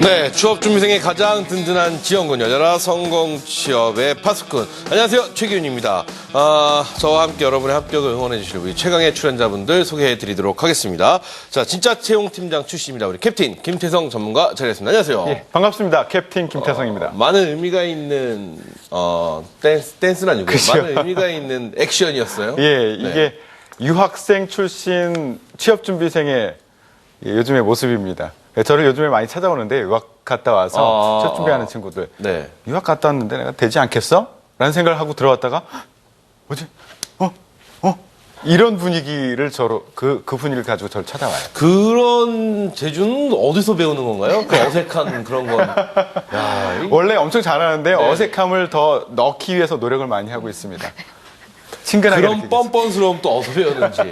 네, 취업준비생의 가장 든든한 지원군, 열려라 성공취업의 파수꾼. 안녕하세요, 최기훈입니다. 저와 함께 여러분의 합격을 응원해주실 우리 최강의 출연자분들 소개해드리도록 하겠습니다. 자, 진짜 채용팀장 출신입니다. 우리 캡틴 김태성 전문가 자리했습니다. 안녕하세요. 예, 반갑습니다. 캡틴 김태성입니다. 많은 의미가 있는, 댄스는 아니고요. 그렇죠. 많은 의미가 있는 액션이었어요. 예, 이게 유학생 출신 취업준비생의 요즘의 모습입니다. 저를 요즘에 많이 찾아오는데 유학 갔다 와서 취업 준비하는 친구들. 네. 유학 갔다 왔는데 내가 되지 않겠어? 라는 생각을 하고 들어왔다가 뭐지? 이런 분위기를 그 분위기를 가지고 저를 찾아와요. 그런 재주는 어디서 배우는 건가요? 그 어색한 그런 건. 야, 원래 엄청 잘하는데 네. 어색함을 더 넣기 위해서 노력을 많이 하고 있습니다. 친근하게 그런 느끼겠습니다. 뻔뻔스러움 또 어디서 배웠는지.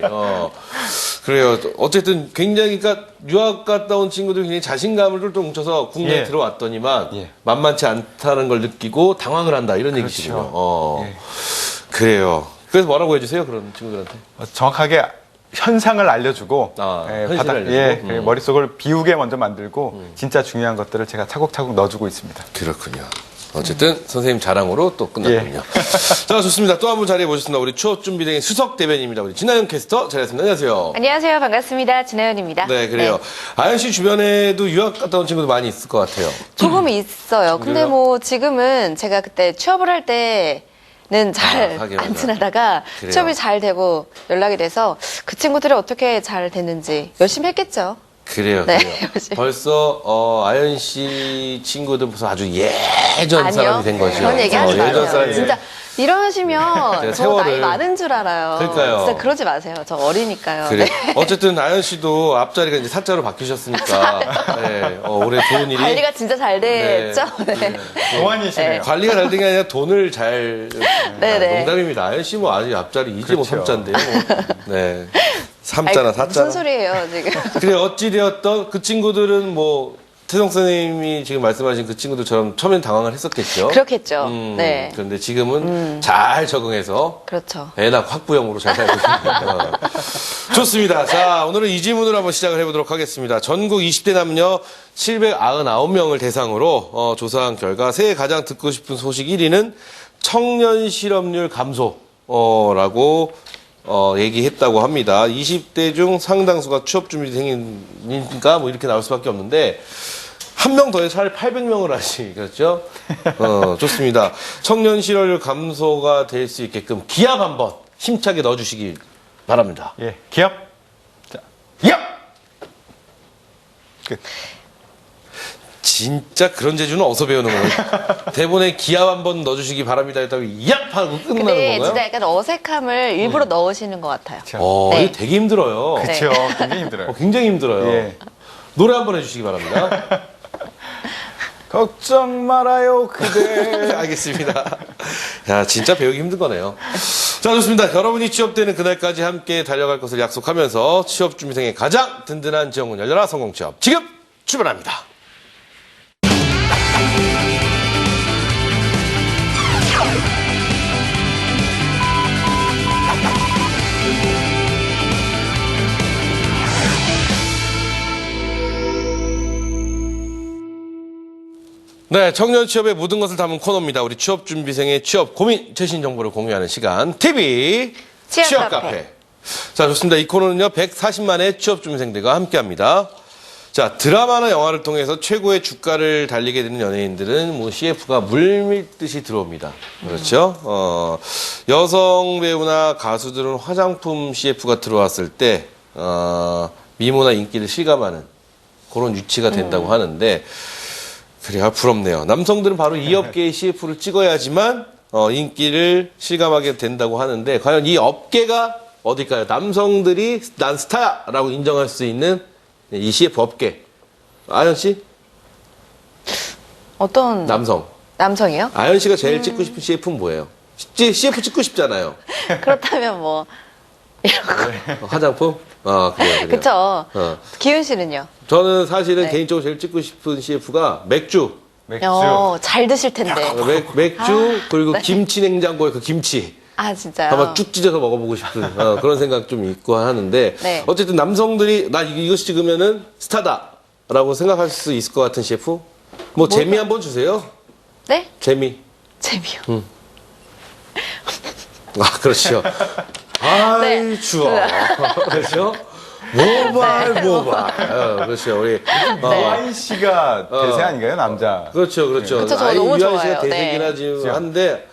그래요. 어쨌든 굉장히, 그러니까 유학 갔다 온 친구들이 굉장히 자신감을 또 뭉쳐서 국내에 예. 들어왔더니만 예. 만만치 않다는 걸 느끼고 당황을 한다. 이런 그렇죠. 얘기시군요. 예. 그래요. 그래서 뭐라고 해주세요? 그런 친구들한테. 정확하게 현상을 알려주고 현실을 알려주고. 그 머릿속을 비우게 먼저 만들고 진짜 중요한 것들을 제가 차곡차곡 넣어주고 있습니다. 그렇군요. 어쨌든 선생님 자랑으로 또 끝났군요. 자, 좋습니다. 또 한 분 자리에 모셨습니다. 우리 취업준비생의 수석 대변인입니다. 우리 진아연 캐스터 자리했습니다. 안녕하세요. 안녕하세요. 반갑습니다. 진아연입니다. 네, 그래요. 아연 씨 주변에도 유학 갔다 온 친구도 많이 있을 것 같아요. 조금 있어요. 근데 그래요? 뭐 지금은 제가 그때 취업을 할 때는 잘 하긴 안 맞아. 친하다가 그래요. 취업이 잘 되고 연락이 돼서 그 친구들이 어떻게 잘 됐는지 열심히 했겠죠. 그래요. 네, 그래요. 열심히. 벌써 아연 씨 친구들 벌써 아주 예전 아니요. 사람이 된 거죠. 그런 얘기 하지 예전 마세요. 사람이. 진짜 이러시면 제가 저 세월을- 나이 많은 줄 알아요. 그러니까요. 진짜 그러지 마세요. 저 어리니까요. 그래. 네. 어쨌든 아연 씨도 앞자리가 이제 사자로 바뀌셨으니까 네, 올해 좋은 일이 관리가 진짜 잘 됐죠. 네. 동안이시네요. 관리가 잘 된 게 아니라 돈을 잘 네네. 농담입니다. 아연 씨 뭐 아직 앞자리 이제 뭐 그렇죠. 3자인데요. 네. 3자나 4자나. 무슨 소리예요, 지금. 그래 어찌되었던 그 친구들은 뭐 태성 선생님이 지금 말씀하신 그 친구들처럼 처음엔 당황을 했었겠죠. 그렇겠죠. 네. 그런데 지금은 잘 적응해서 그렇죠. 애낙 확부형으로 잘 살고 있습니다. 좋습니다. 자, 오늘은 이 질문으로 한번 시작을 해보도록 하겠습니다. 전국 20대 남녀 799명을 대상으로 조사한 결과 새해 가장 듣고 싶은 소식 1위는 청년 실업률 감소라고 얘기했다고 합니다. 20대 중 상당수가 취업 준비생이니까 뭐 이렇게 나올 수밖에 없는데 한 명 더해서 차라리 800명을 하시겠죠? 좋습니다. 청년 실업률 감소가 될 수 있게끔 기합 한번 힘차게 넣어주시기 바랍니다. 예, 기합. 자, 기합. 끝. 진짜 그런 재주는 어디서 배우는 거예요? 대본에 기합 한번 넣어주시기 바랍니다. 했다고 얍! 하고 끝나는 근데 건가요? 진짜 약간 어색함을 일부러 넣으시는 것 같아요. 이게 네. 되게 힘들어요. 그렇죠. 굉장히 힘들어요. 굉장히 힘들어요. 예. 노래 한번 해주시기 바랍니다. 걱정 말아요, 그대. 알겠습니다. 야, 진짜 배우기 힘든 거네요. 자, 좋습니다. 여러분이 취업되는 그날까지 함께 달려갈 것을 약속하면서 취업준비생의 가장 든든한 지원군 열려라 성공취업. 지금 출발합니다. 네, 청년 취업의 모든 것을 담은 코너입니다. 우리 취업준비생의 취업 고민 최신 정보를 공유하는 시간 TV 취업 카페. 자, 좋습니다. 이 코너는요 140만의 취업준비생들과 함께합니다. 자, 드라마나 영화를 통해서 최고의 주가를 달리게 되는 연예인들은 뭐 CF가 물밀듯이 들어옵니다. 그렇죠? 여성 배우나 가수들은 화장품 CF가 들어왔을 때 미모나 인기를 실감하는 그런 유치가 된다고 하는데. 그래야 부럽네요. 남성들은 바로 이 업계의 CF를 찍어야지만 인기를 실감하게 된다고 하는데 과연 이 업계가 어딜까요? 남성들이 난 스타라고 인정할 수 있는 이 CF 업계. 아연 씨? 어떤 남성이요? 이요? 아연 씨가 제일 찍고 싶은 CF는 뭐예요? CF 찍고 싶잖아요. 그렇다면 뭐 화장품? 그래요. 그쵸. 기훈 씨는요? 저는 사실은 네. 개인적으로 제일 찍고 싶은 CF가 맥주. 맥주. 잘 드실 텐데. 맥주 그리고 김치 냉장고에 그 김치. 아 진짜요? 한번 쭉 찢어서 먹어보고 싶은 그런 생각 좀 있고 하는데 네. 어쨌든 남성들이 나 이거 찍으면은 스타다 라고 생각할 수 있을 것 같은 CF? 뭐 재미 한번 주세요. 네? 재미. 재미요. 아, 그렇죠. 아이, 네. 추워. 그렇죠? 모발. 그렇죠. 우리. 유아인 씨가 대세 아닌가요, 남자? 그렇죠, 그렇죠. 그쵸, 저 아이, 너무 유한 씨가 좋아해요. 대세긴 네. 하지 한데,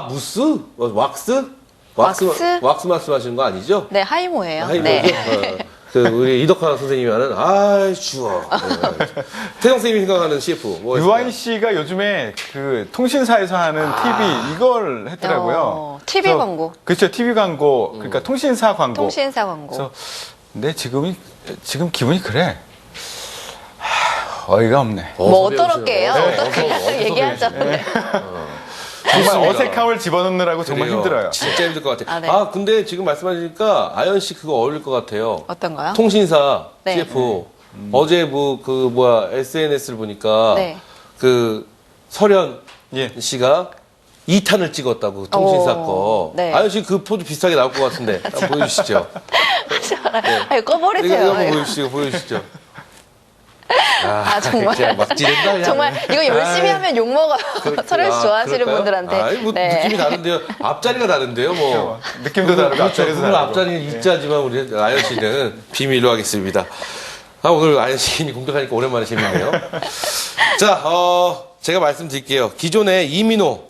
무스? 왁스? 왁스? 왁스 말씀하시는 거 아니죠? 네, 하이모예요. 하이모죠? 네. 우리 이덕화 선생님이 하는, 아이, 추워. 태영 선생님이 생각하는 CF. 뭐 유아인 씨가 요즘에 그 통신사에서 하는 TV 이걸 했더라고요. TV 그래서- 광고. 그렇죠, TV 광고. 그러니까 통신사 광고. 통신사 광고. 그래서 근데 지금 기분이 그래. 어이가 없네. 뭐 어서 어떻게 해요? 배우시는 어떻게 거예요? 해요? 얘기하죠. 네. 정말 좋습니다. 어색함을 집어넣느라고 정말 그래요. 힘들어요. 진짜 힘들 것 같아요. 아, 네. 근데 지금 말씀하시니까 아연 씨 그거 어울릴 것 같아요. 어떤 거요? 통신사 네. CF. 어제 SNS를 보니까 네. 그 설현 예. 씨가 2탄을 찍었다고 그 통신사 오, 거. 네. 아연 씨 그 포즈 비슷하게 나올 것 같은데 한번 보여주시죠. 아니, 이거 꺼버리세요. 한번 보여주시죠. 정말. 진짜 막 지른다. 그냥. 정말 이거 열심히 아이. 하면 욕 먹어요. 철현 씨 좋아하시는 그럴까요? 분들한테. 아이, 뭐 네. 느낌이 다른데요. 앞자리가 다른데요, 뭐. 느낌도 다르고 그렇죠. 앞자리도 그건 다르고. 앞자리는 이자지만 우리 아연 씨는 비밀로 하겠습니다. 오늘 아연 씨님이 공격하니까 오랜만에 재밌네요. 자, 제가 말씀드릴게요. 기존에 이민호,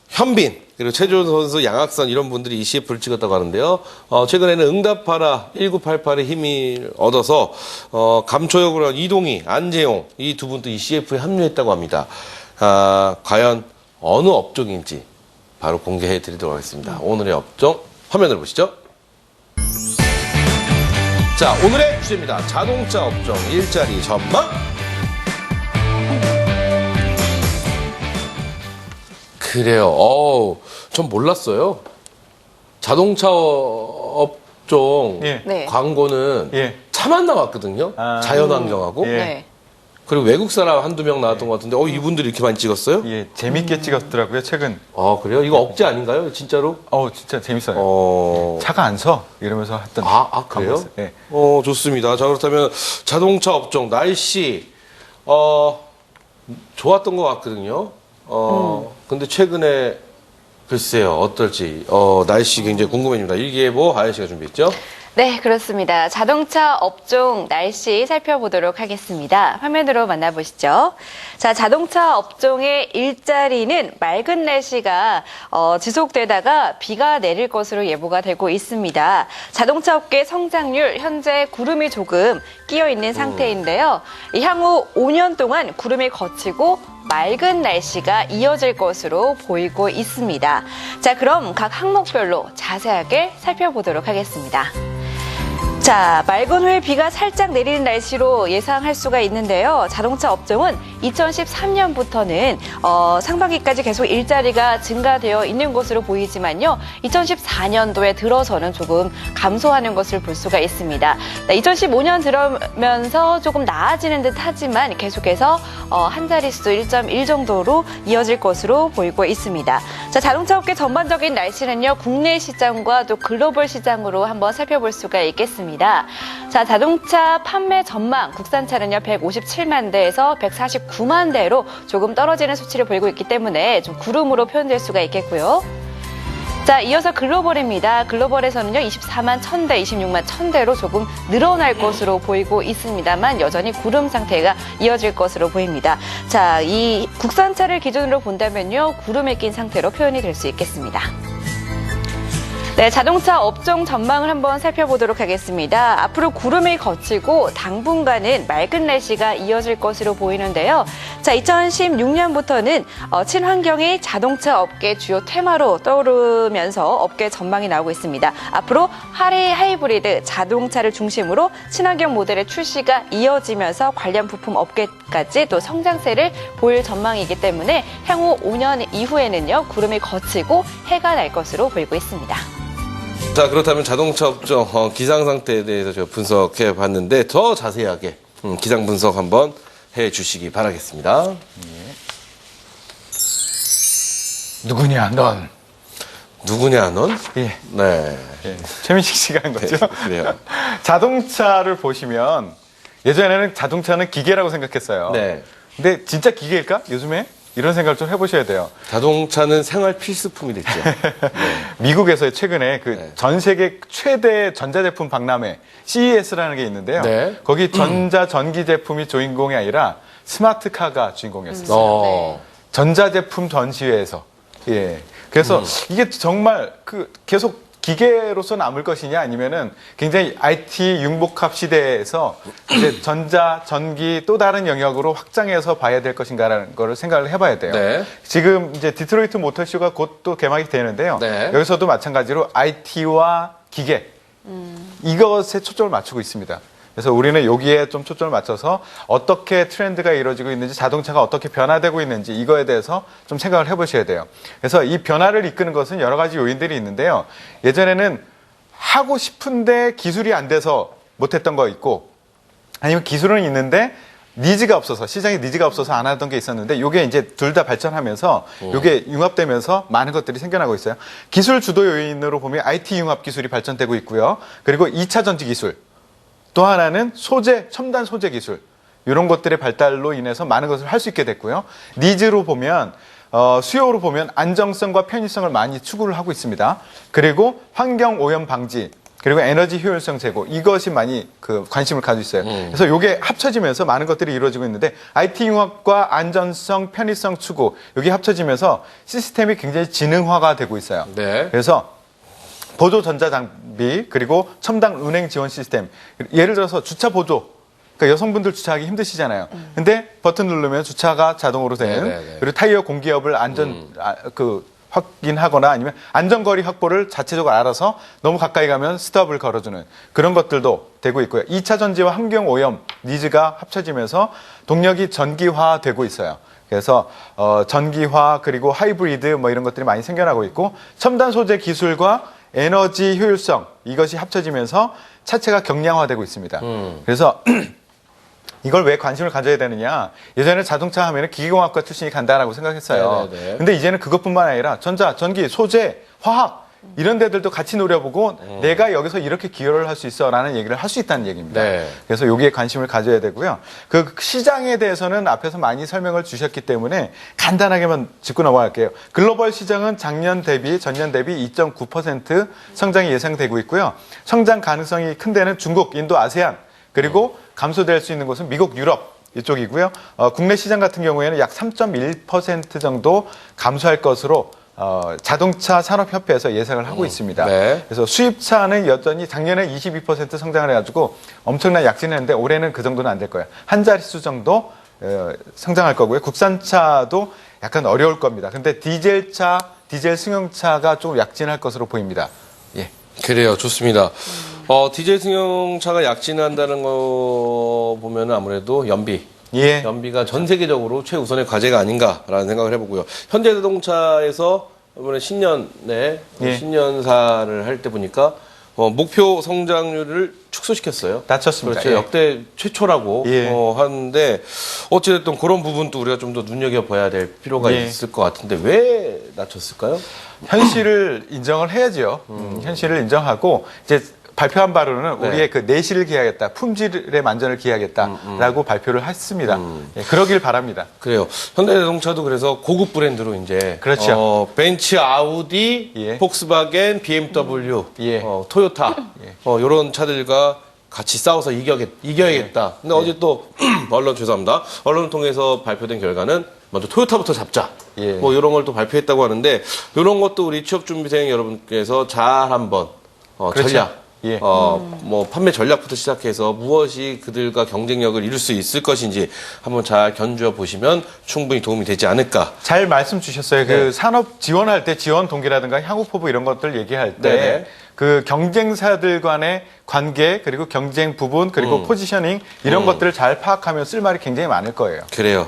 현빈, 그리고 최준 선수, 양학선 이런 분들이 이 CF를 찍었다고 하는데요. 최근에는 응답하라 1988의 힘을 얻어서 감초역으로 한 이동희, 안재용 이 두 분도 이 CF에 합류했다고 합니다. 과연 어느 업종인지 바로 공개해 드리도록 하겠습니다. 오늘의 업종 화면을 보시죠. 자, 오늘의 주제입니다. 자동차 업종 일자리 전망. 그래요. 전 몰랐어요. 자동차 업종 예. 네. 광고는 예. 차만 나왔거든요. 아. 자연환경하고. 예. 네. 그리고 외국 사람 한두 명 나왔던 것 같은데, 이분들이 이렇게 많이 찍었어요? 예, 재밌게 찍었더라고요, 최근. 그래요? 이거 억지 아닌가요? 진짜로? 진짜 재밌어요. 차가 안 서? 이러면서 했던. 그래요? 광고였어요. 예. 좋습니다. 자, 그렇다면 자동차 업종, 날씨, 좋았던 것 같거든요. 근데 최근에 글쎄요, 어떨지, 날씨 굉장히 궁금해집니다. 일기예보 아연 씨가 준비했죠? 네, 그렇습니다. 자동차 업종 날씨 살펴보도록 하겠습니다. 화면으로 만나보시죠. 자, 자동차 업종의 일자리는 맑은 날씨가 지속되다가 비가 내릴 것으로 예보가 되고 있습니다. 자동차 업계 성장률 현재 구름이 조금 끼어 있는 상태인데요. 향후 5년 동안 구름이 걷히고 맑은 날씨가 이어질 것으로 보이고 있습니다. 자, 그럼 각 항목별로 자세하게 살펴보도록 하겠습니다. 자, 맑은 후에 비가 살짝 내리는 날씨로 예상할 수가 있는데요. 자동차 업종은 2013년부터는 상반기까지 계속 일자리가 증가되어 있는 것으로 보이지만요. 2014년도에 들어서는 조금 감소하는 것을 볼 수가 있습니다. 2015년 들어오면서 조금 나아지는 듯 하지만 계속해서 한 자릿수 1.1 정도로 이어질 것으로 보이고 있습니다. 자, 자동차 업계 전반적인 날씨는요. 국내 시장과 또 글로벌 시장으로 한번 살펴볼 수가 있겠습니다. 자, 자동차 판매 전망 국산차는요 157만 대에서 149만 대로 조금 떨어지는 수치를 보이고 있기 때문에 좀 구름으로 표현될 수가 있겠고요. 자, 이어서 글로벌입니다. 글로벌에서는요 24만 1000대, 26만 1000대로 조금 늘어날 것으로 보이고 있습니다만 여전히 구름 상태가 이어질 것으로 보입니다. 자, 이 국산차를 기준으로 본다면요 구름에 낀 상태로 표현이 될 수 있겠습니다. 네, 자동차 업종 전망을 한번 살펴보도록 하겠습니다. 앞으로 구름이 걷히고 당분간은 맑은 날씨가 이어질 것으로 보이는데요. 자, 2016년부터는 친환경이 자동차 업계 주요 테마로 떠오르면서 업계 전망이 나오고 있습니다. 앞으로 하이브리드 자동차를 중심으로 친환경 모델의 출시가 이어지면서 관련 부품 업계까지 또 성장세를 보일 전망이기 때문에 향후 5년 이후에는요, 구름이 걷히고 해가 날 것으로 보이고 있습니다. 자, 그렇다면 자동차 업종 기상 상태에 대해서 제가 분석해 봤는데 더 자세하게 기상 분석 한번 해 주시기 바라겠습니다. 누구냐, 넌? 누구냐, 넌? 예. 네. 예. 최민식 씨가 한 거죠? 그래요. 자동차를 보시면 예전에는 자동차는 기계라고 생각했어요. 네. 근데 진짜 기계일까? 요즘에? 이런 생각을 좀 해보셔야 돼요. 자동차는 생활 필수품이 됐죠. 미국에서 최근에 그 네. 전 세계 최대 전자제품 박람회 CES라는 게 있는데요. 네. 거기 전기 제품이 주인공이 아니라 스마트카가 주인공이었어요. 어. 전자제품 전시회에서. 예. 그래서 이게 정말 계속 기계로서 남을 것이냐 아니면은 굉장히 IT 융복합 시대에서 이제 전자, 전기 또 다른 영역으로 확장해서 봐야 될 것인가라는 거를 생각을 해봐야 돼요. 네. 지금 이제 디트로이트 모터쇼가 곧 또 개막이 되는데요. 네. 여기서도 마찬가지로 IT와 기계 이것에 초점을 맞추고 있습니다. 그래서 우리는 여기에 좀 초점을 맞춰서 어떻게 트렌드가 이루어지고 있는지 자동차가 어떻게 변화되고 있는지 이거에 대해서 좀 생각을 해보셔야 돼요. 그래서 이 변화를 이끄는 것은 여러 가지 요인들이 있는데요. 예전에는 하고 싶은데 기술이 안 돼서 못했던 거 있고 아니면 기술은 있는데 니즈가 없어서 시장에 니즈가 없어서 안 하던 게 있었는데 이게 이제 둘 다 발전하면서 이게 융합되면서 많은 것들이 생겨나고 있어요. 기술 주도 요인으로 보면 IT 융합 기술이 발전되고 있고요. 그리고 2차 전지 기술 또 하나는 첨단 소재 기술 이런 것들의 발달로 인해서 많은 것을 할 수 있게 됐고요. 니즈로 보면 수요로 보면 안정성과 편의성을 많이 추구를 하고 있습니다. 그리고 환경 오염 방지 그리고 에너지 효율성 제고 이것이 많이 관심을 가지고 있어요. 그래서 이게 합쳐지면서 많은 것들이 이루어지고 있는데 IT 융합과 안전성, 편의성 추구 여기 합쳐지면서 시스템이 굉장히 지능화가 되고 있어요. 네. 그래서 보조 전자장비 그리고 첨단 운행 지원 시스템 예를 들어서 주차 보조 그러니까 여성분들 주차하기 힘드시잖아요. 근데 버튼 누르면 주차가 자동으로 되는 네네네. 그리고 타이어 공기압을 확인하거나 아니면 안전거리 확보를 자체적으로 알아서 너무 가까이 가면 스톱을 걸어주는 그런 것들도 되고 있고요. 2차 전지와 환경 오염 니즈가 합쳐지면서 동력이 전기화되고 있어요. 그래서 전기화 그리고 하이브리드 뭐 이런 것들이 많이 생겨나고 있고 첨단 소재 기술과 에너지 효율성 이것이 합쳐지면서 차체가 경량화되고 있습니다. 그래서 이걸 왜 관심을 가져야 되느냐? 예전에 자동차 하면은 기계공학과 출신이 간다라고 생각했어요. 네네네. 근데 이제는 그것뿐만 아니라 전자, 전기, 소재, 화학 이런 데들도 같이 노려보고 내가 여기서 이렇게 기여를 할 수 있어라는 얘기를 할 수 있다는 얘기입니다. 네. 그래서 여기에 관심을 가져야 되고요. 그 시장에 대해서는 앞에서 많이 설명을 주셨기 때문에 간단하게만 짚고 넘어갈게요. 글로벌 시장은 전년 대비 2.9% 성장이 예상되고 있고요. 성장 가능성이 큰 데는 중국, 인도, 아세안 그리고 감소될 수 있는 곳은 미국, 유럽 이쪽이고요. 국내 시장 같은 경우에는 약 3.1% 정도 감소할 것으로 자동차 산업협회에서 예상을 하고 있습니다. 네. 그래서 수입차는 여전히 작년에 22% 성장을 해가지고 엄청난 약진을 했는데 올해는 그 정도는 안 될 거예요. 한 자릿수 정도 성장할 거고요. 국산차도 약간 어려울 겁니다. 근데 디젤 승용차가 조금 약진할 것으로 보입니다. 예. 그래요. 좋습니다. 디젤 승용차가 약진한다는 거 보면은 아무래도 예. 연비가 전 세계적으로 최우선의 과제가 아닌가라는 생각을 해보고요. 현대자동차에서 이번에 신년에 예. 신년사를 할 때 보니까 목표 성장률을 축소시켰어요. 낮췄습니다. 그렇죠. 예. 역대 최초라고 예. 하는데 어찌됐든 그런 부분도 우리가 좀 더 눈여겨봐야 될 필요가 예. 있을 것 같은데 왜 낮췄을까요? 현실을 인정을 해야죠. 현실을 인정하고 이제 발표한 바로는 네. 우리의 그 내실을 기하겠다, 품질의 만전을 기하겠다라고 발표를 했습니다. 예, 그러길 바랍니다. 그래요. 현대자동차도 그래서 고급 브랜드로 이제 그렇죠. 벤츠, 아우디, 예. 폭스바겐, BMW, 예. 토요타 이런 차들과 같이 싸워서 이겨야겠다. 근데 어제 또 죄송합니다. 언론을 통해서 발표된 결과는 먼저 토요타부터 잡자. 예. 뭐 이런 걸 또 발표했다고 하는데 이런 것도 우리 취업준비생 여러분께서 잘 한번 그렇죠. 전략. 예. 뭐 판매 전략부터 시작해서 무엇이 그들과 경쟁력을 이룰 수 있을 것인지 한번 잘 견주어 보시면 충분히 도움이 되지 않을까. 잘 말씀 주셨어요. 네. 그 산업 지원할 때 지원 동기라든가 향후 포부 이런 것들 얘기할 네네. 때 그 경쟁사들 간의 관계 그리고 경쟁 부분 그리고 포지셔닝 이런 것들을 잘 파악하면 쓸 말이 굉장히 많을 거예요. 그래요.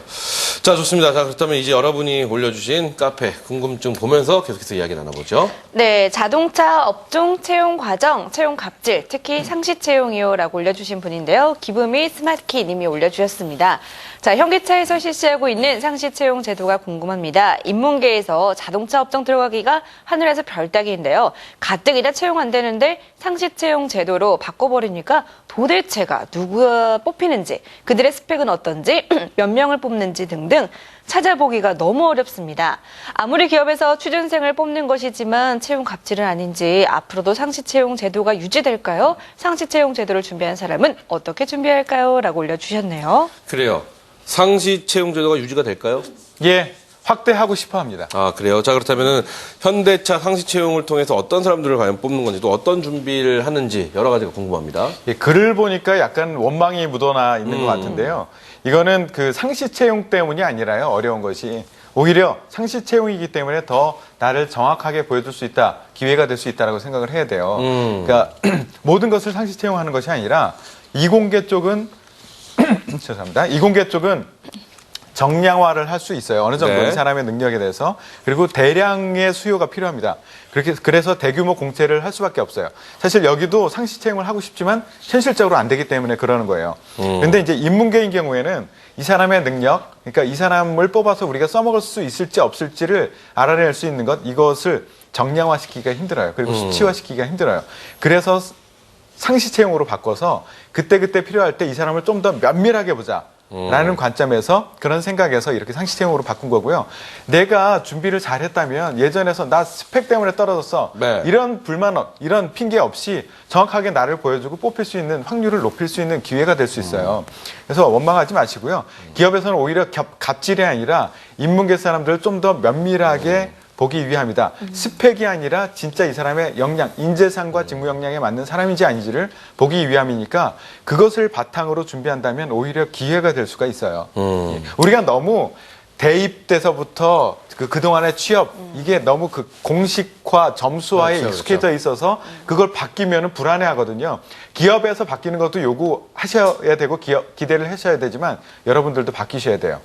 자, 좋습니다. 자, 그렇다면 이제 여러분이 올려주신 카페 궁금증 보면서 계속해서 이야기 나눠보죠. 네, 자동차 업종 채용 과정, 채용 갑질, 특히 상시 채용이요라고 올려주신 분인데요. 기브미 스마트키 님이 올려주셨습니다. 자, 현기차에서 실시하고 있는 상시 채용 제도가 궁금합니다. 인문계에서 자동차 업종 들어가기가 하늘에서 별 따기인데요. 가뜩이나 채용 안 되는데 상시 채용 제도로 바꿔버리니까 도대체가 누가 뽑히는지, 그들의 스펙은 어떤지, 몇 명을 뽑는지 등등 찾아보기가 너무 어렵습니다. 아무리 기업에서 취준생을 뽑는 것이지만 채용 갑질은 아닌지 앞으로도 상시 채용 제도가 유지될까요? 상시 채용 제도를 준비한 사람은 어떻게 준비할까요? 라고 올려주셨네요. 그래요. 상시 채용 제도가 유지가 될까요? 예, 확대하고 싶어 합니다. 아, 그래요. 자, 그렇다면은 현대차 상시 채용을 통해서 어떤 사람들을 과연 뽑는 건지 또 어떤 준비를 하는지 여러 가지가 궁금합니다. 예, 글을 보니까 약간 원망이 묻어나 있는 것 같은데요. 이거는 그 상시 채용 때문이 아니라요. 어려운 것이. 오히려 상시 채용이기 때문에 더 나를 정확하게 보여줄 수 있다. 기회가 될 수 있다라고 생각을 해야 돼요. 그러니까 모든 것을 상시 채용하는 것이 아니라 이공계 쪽은 죄송합니다. 이공계 쪽은 정량화를 할 수 있어요. 어느 정도 네. 이 사람의 능력에 대해서. 그리고 대량의 수요가 필요합니다. 그래서 대규모 공채를 할 수밖에 없어요. 사실 여기도 상시 채용을 하고 싶지만 현실적으로 안 되기 때문에 그러는 거예요. 그런데 이제 인문계인 경우에는 이 사람의 능력, 그러니까 이 사람을 뽑아서 우리가 써먹을 수 있을지 없을지를 알아낼 수 있는 것, 이것을 정량화시키기가 힘들어요. 그리고 수치화시키기가 힘들어요. 그래서 상시 채용으로 바꿔서 그때그때 필요할 때 이 사람을 좀 더 면밀하게 보자. 라는 관점에서 그런 생각에서 이렇게 상시 채용으로 바꾼 거고요. 내가 준비를 잘했다면 예전에서 나 스펙 때문에 떨어졌어. 네. 이런 불만, 이런 핑계 없이 정확하게 나를 보여주고 뽑힐 수 있는 확률을 높일 수 있는 기회가 될 수 있어요. 그래서 원망하지 마시고요. 기업에서는 오히려 갑질이 아니라 인문계 사람들을 좀 더 면밀하게 보기 위함이다. 스펙이 아니라 진짜 이 사람의 역량, 인재상과 직무 역량에 맞는 사람인지 아닌지를 보기 위함이니까 그것을 바탕으로 준비한다면 오히려 기회가 될 수가 있어요. 예. 우리가 너무 대입돼서부터 그동안의 취업, 이게 너무 그 공식화, 점수화에 그렇죠, 익숙해져 있어서 그걸 바뀌면 불안해 하거든요. 기업에서 바뀌는 것도 요구하셔야 되고 기대를 하셔야 되지만 여러분들도 바뀌셔야 돼요.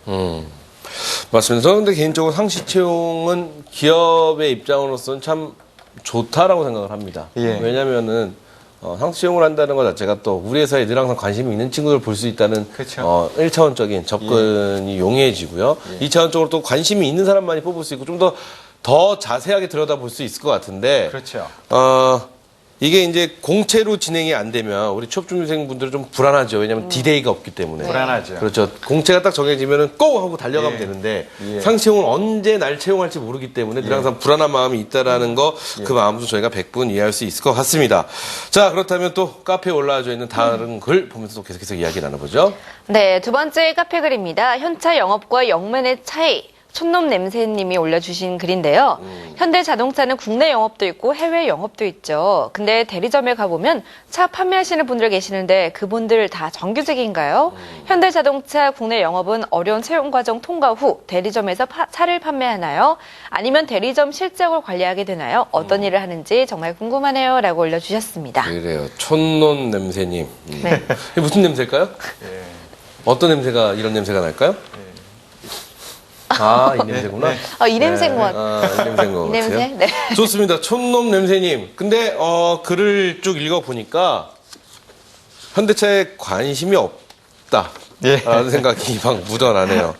맞습니다. 저는 근데 개인적으로 상시 채용은 기업의 입장으로서는 참 좋다라고 생각을 합니다. 예. 왜냐면은 상시 채용을 한다는 것 자체가 또 우리 회사에 늘 항상 관심이 있는 친구들을 볼 수 있다는 그렇죠. 1차원적인 접근이 용이해지고요. 2차원적으로 또 관심이 있는 사람만이 뽑을 수 있고 좀 더 자세하게 들여다볼 수 있을 것 같은데 그렇죠. 이게 이제 공채로 진행이 안 되면 우리 취업준비생분들은 좀 불안하죠. 왜냐하면 디데이가 없기 때문에. 불안하죠. 그렇죠. 공채가 딱 정해지면은 고! 하고 달려가면 예. 되는데 예. 상시 채용을 언제 날 채용할지 모르기 때문에 늘 항상 불안한 마음이 있다라는 거 그 마음도 저희가 100분 이해할 수 있을 것 같습니다. 자, 그렇다면 또 카페에 올라와져 있는 다른 글 보면서 또 계속해서 이야기 나눠보죠. 네, 두 번째 카페 글입니다. 현차 영업과 영문의 차이. 촌놈 냄새님이 올려주신 글인데요. 현대자동차는 국내 영업도 있고 해외 영업도 있죠. 근데 대리점에 가보면 차 판매하시는 분들 계시는데 그분들 다 정규직인가요? 현대자동차 국내 영업은 어려운 채용 과정 통과 후 대리점에서 차를 판매하나요? 아니면 대리점 실적을 관리하게 되나요? 어떤 일을 하는지 정말 궁금하네요. 라고 올려주셨습니다. 그래요. 촌놈 냄새님. 네. 이게 무슨 냄새일까요? 어떤 냄새가 이런 냄새가 날까요? 아, 이 냄새구나. 이 냄새인 것 같아요. 아, 이 냄새인 것 이 같아요. 냄새? 네. 좋습니다. 촌놈 냄새님. 근데 글을 쭉 읽어보니까 현대차에 관심이 없다. 예. 라는 생각이 막 묻어나네요.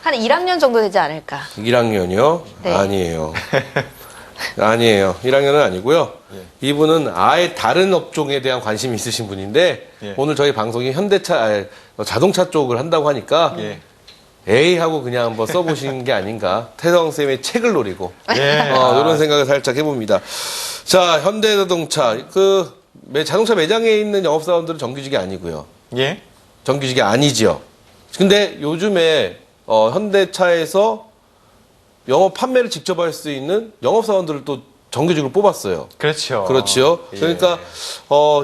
한 1학년 정도 되지 않을까. 1학년이요? 네. 아니에요. 아니에요. 1학년은 아니고요. 이분은 아예 다른 업종에 대한 관심이 있으신 분인데 예. 오늘 저희 방송이 자동차 쪽을 한다고 하니까 예. 에이 하고 그냥 한번 써보신 게 아닌가. 태성쌤의 책을 노리고 예. 이런 생각을 살짝 해봅니다. 자, 현대자동차 자동차 매장에 있는 영업사원들은 정규직이 아니고요. 예. 정규직이 아니죠. 근데 요즘에 현대차에서 영업 판매를 직접 할 수 있는 영업사원들을 또 정규직으로 뽑았어요. 그렇죠. 그렇죠. 예. 그러니까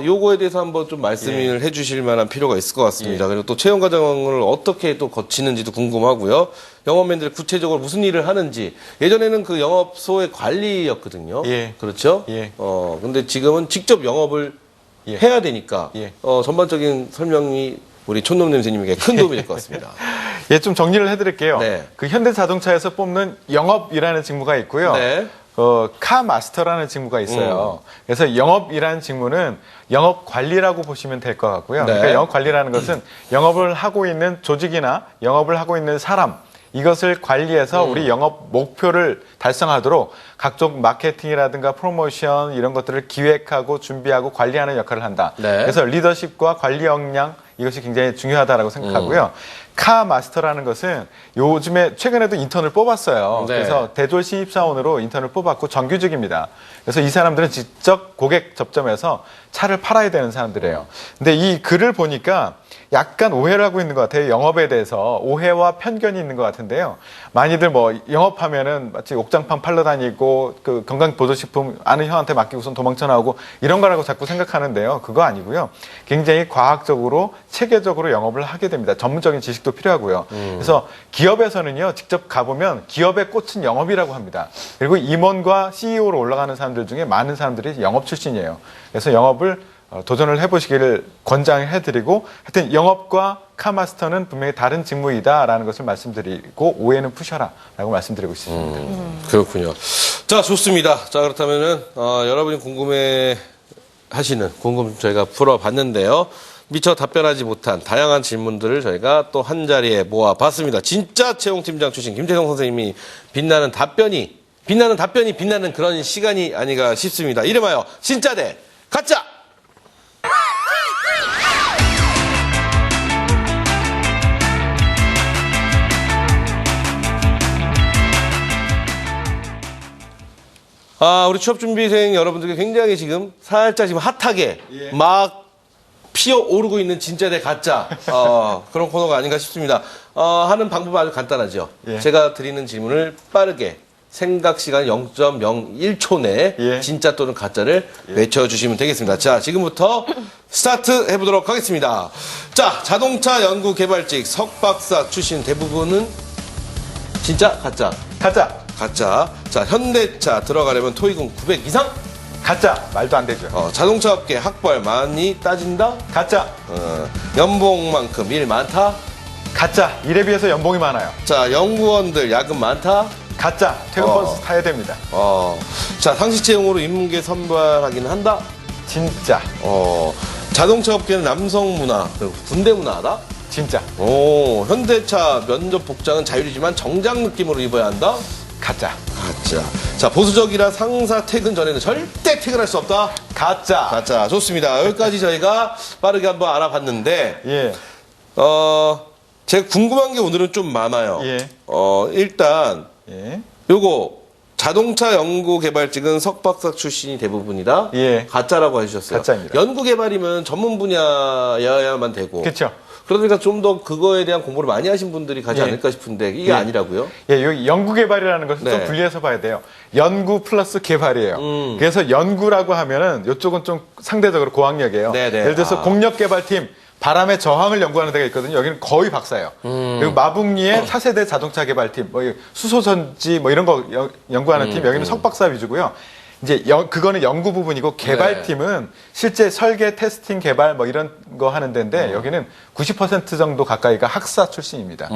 요거에 대해서 한번 좀 말씀을 해주실 만한 필요가 있을 것 같습니다. 예. 그리고 또 채용 과정을 어떻게 또 거치는지도 궁금하고요. 영업맨들 구체적으로 무슨 일을 하는지. 예전에는 그 영업소의 관리였거든요. 예. 그렇죠. 예. 근데 지금은 직접 영업을 예. 해야 되니까 예. 전반적인 설명이 우리 촌놈 냄새님에게 큰 도움이 될 것 같습니다. 예, 좀 정리를 해드릴게요. 네. 그 현대자동차에서 뽑는 영업이라는 직무가 있고요. 네. 카 마스터라는 직무가 있어요. 그래서 영업이라는 직무는 영업 관리라고 보시면 될 것 같고요. 네. 그러니까 영업 관리라는 것은 영업을 하고 있는 조직이나 영업을 하고 있는 사람, 이것을 관리해서 우리 영업 목표를 달성하도록 각종 마케팅이라든가 프로모션 이런 것들을 기획하고 준비하고 관리하는 역할을 한다. 네. 그래서 리더십과 관리 역량 이것이 굉장히 중요하다라고 생각하고요. 카 마스터라는 것은 요즘에 최근에도 인턴을 뽑았어요. 네. 그래서 대졸 신입사원으로 인턴을 뽑았고 정규직입니다. 그래서 이 사람들은 직접 고객 접점에서 차를 팔아야 되는 사람들이에요. 근데 이 글을 보니까 약간 오해를 하고 있는 것 같아요. 영업에 대해서 오해와 편견이 있는 것 같은데요. 많이들 뭐 영업하면은 마치 옥장판 팔러 다니고 그 건강보조식품 아는 형한테 맡기고선 도망쳐 나오고 이런 거라고 자꾸 생각하는데요. 그거 아니고요. 굉장히 과학적으로 체계적으로 영업을 하게 됩니다. 전문적인 지식도 필요하고요. 그래서 기업에서는요. 직접 가보면 기업의 꽃은 영업이라고 합니다. 그리고 임원과 CEO로 올라가는 사람들 중에 많은 사람들이 영업 출신이에요. 그래서 영업을 도전을 해보시기를 권장해드리고 하여튼 영업과 카마스터는 분명히 다른 직무이다라는 것을 말씀드리고 오해는 푸셔라라고 말씀드리고 있습니다. 그렇군요. 자, 좋습니다. 자, 그렇다면은 여러분이 궁금해 하시는 궁금증 저희가 풀어봤는데요. 미처 답변하지 못한 다양한 질문들을 저희가 또 한 자리에 모아봤습니다. 진짜 채용팀장 출신 김태성 선생님이 빛나는 답변이 빛나는 그런 시간이 아닌가 싶습니다. 이름하여 진짜 대 가짜! 우리 취업준비생 여러분들께 굉장히 지금 살짝 지금 핫하게 막 피어오르고 있는 진짜 대 가짜 그런 코너가 아닌가 싶습니다. 하는 방법은 아주 간단하죠. 예. 제가 드리는 질문을 빠르게 생각 시간 0.01초 내에 예. 진짜 또는 가짜를 외쳐주시면 되겠습니다. 자, 지금부터 스타트 해보도록 하겠습니다. 자, 자동차 연구 개발직 석박사 출신 대부분은 진짜 가짜? 가짜! 가짜. 자, 현대차 들어가려면 토익은 900 이상? 가짜! 말도 안 되죠. 자동차 업계 학벌 많이 따진다? 가짜! 연봉만큼 일 많다? 가짜! 일에 비해서 연봉이 많아요. 자, 연구원들 야근 많다? 가짜! 퇴근 버스 타야 됩니다. 자, 상시 채용으로 인문계 선발하기는 한다? 진짜! 자동차 업계는 남성 문화, 그리고 군대 문화다? 진짜! 현대차 면접 복장은 자율이지만 정장 느낌으로 입어야 한다? 가짜! 가짜. 자, 보수적이라 상사 퇴근 전에는 절대 퇴근할 수 없다? 가짜! 가짜. 좋습니다. 여기까지 저희가 빠르게 한번 알아봤는데, 예. 제가 궁금한 게 오늘은 좀 많아요. 예. 일단, 예. 요거, 자동차 연구 개발직은 석박사 출신이 대부분이다? 예. 가짜라고 해주셨어요. 가짜입니다. 연구 개발이면 전문 분야여야만 되고. 그렇죠. 그러니까 좀 더 그거에 대한 공부를 많이 하신 분들이 가지 예. 않을까 싶은데, 이게 예. 아니라고요? 예, 여기 연구개발이라는 것을 네. 좀 분리해서 봐야 돼요. 연구 플러스 개발이에요. 그래서 연구라고 하면은 이쪽은 좀 상대적으로 고학력이에요. 네네. 예를 들어서 공력개발팀 바람의 저항을 연구하는 데가 있거든요. 여기는 거의 박사예요. 그리고 마북리의 차세대 자동차 개발팀, 뭐 수소전지 뭐 이런 거 연구하는 팀 여기는 석박사 위주고요. 이제 그거는 연구 부분이고 개발팀은 실제 설계, 테스팅, 개발 뭐 이런 거 하는 데인데 여기는 90% 정도 가까이가 학사 출신입니다.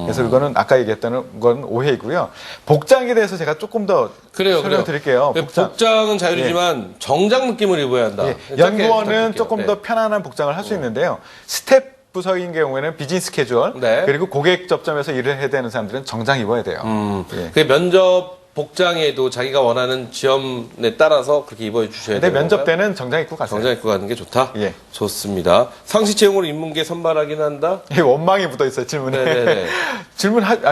그래서 그거는 아까 얘기했던 건 오해이고요. 복장에 대해서 제가 조금 더 설명드릴게요. 복장은 자율이지만 정장 느낌을 입어야 한다. 예, 짧게 연구원은 부탁드릴게요. 조금 네. 더 편안한 복장을 할 수 있는데요. 스텝 부서인 경우에는 비즈니스 캐주얼 네. 그리고 고객 접점에서 일을 해야 되는 사람들은 정장 입어야 돼요. 예. 그 면접 복장에도 자기가 원하는 지점에 따라서 그렇게 입어주셔야 근데 돼요. 면접 때는 정장 입고 가세요. 정장 입고 가는 게 좋다? 예. 좋습니다. 상시 채용으로 인문계 선발하긴 한다? 이 원망이 묻어 있어요, 질문에. 네네네.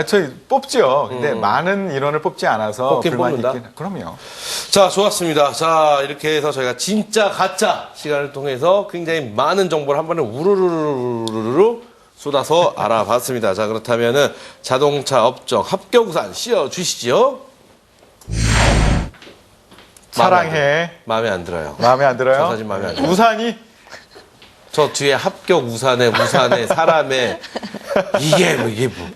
저희 뽑죠. 근데 많은 인원을 뽑지 않아서 뽑긴 불만이 뽑는다? 있긴. 그럼요. 자, 좋았습니다. 자, 이렇게 해서 저희가 진짜 가짜 시간을 통해서 굉장히 많은 정보를 한 번에 우르르르르르 쏟아서 알아봤습니다. 자, 그렇다면은 자동차 업종 합격 우산 씌워주시죠. 사랑해. 마음에 안 들어요. 마음에 안 들어요? 저 사진 마음에 안 들어요. 우산이 저 뒤에 합격 우산에 사람에 이게 뭐.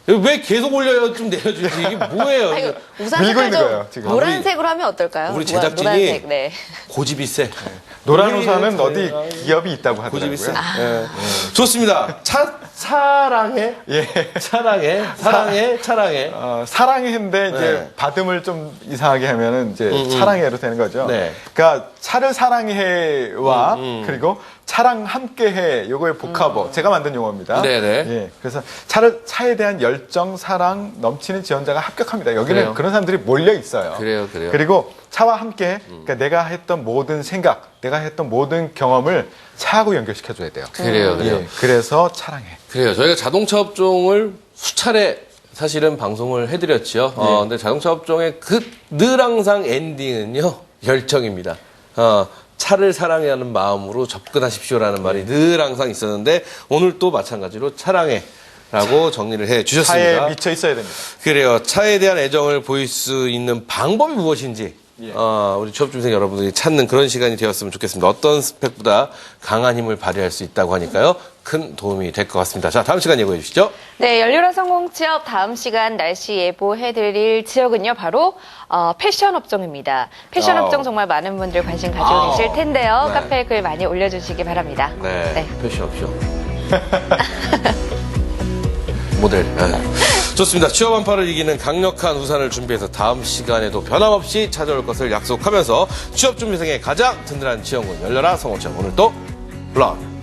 왜 계속 올려요? 좀 내려주지. 이게 뭐예요? 아, 이거 이거 우산 밀고 색깔 있는 좀 거예요, 지금. 노란색으로 하면 어떨까요? 우리 제작진이 노란색, 네. 고집이 세. 노란 우리 우산은 어디 저희가 기업이 있다고 고집이 세. 하더라고요. 예. 좋습니다. 사랑해. 예. 사랑해. 사랑해. 사랑해인데 이제 네. 받음을 좀 이상하게 하면은 이제 사랑해로 되는 거죠. 네. 그러니까 차를 사랑해와 그리고 차랑 함께해 요거의 복합어 제가 만든 용어입니다. 네네. 예. 그래서 차에 대한 열정, 사랑 넘치는 지원자가 합격합니다. 여기는 그래요. 그런 사람들이 몰려 있어요. 그래요. 그리고 차와 함께 그러니까 내가 했던 모든 생각, 내가 했던 모든 경험을 차하고 연결시켜 줘야 돼요. 그래요. 예. 그래서 차랑해. 그래요. 저희가 자동차 업종을 수차례 사실은 방송을 해드렸죠. 근데 자동차 업종의 늘 항상 엔딩은요, 열정입니다. 차를 사랑하는 마음으로 접근하십시오라는 말이 늘 항상 있었는데, 오늘 또 마찬가지로 차랑해라고 정리를 해 차에 주셨습니다. 미쳐 있어야 됩니다. 그래요. 차에 대한 애정을 보일 수 있는 방법이 무엇인지, 우리 취업준생 여러분들이 찾는 그런 시간이 되었으면 좋겠습니다. 어떤 스펙보다 강한 힘을 발휘할 수 있다고 하니까요. 큰 도움이 될 것 같습니다. 자, 다음 시간 예고해 주시죠. 네, 연료라 성공 취업 다음 시간 날씨 예보해드릴 지역은요, 바로 패션 업종입니다. 패션 업종 정말 많은 분들 관심 가지고 계실 텐데요. 네. 카페에 글 많이 올려주시기 바랍니다. 네. 표시 없죠. 모델. 좋습니다. 취업 한파를 이기는 강력한 우산을 준비해서 다음 시간에도 변함없이 찾아올 것을 약속하면서 취업 준비생의 가장 든든한 지원군 열려라 성공취업 오늘 또 블락.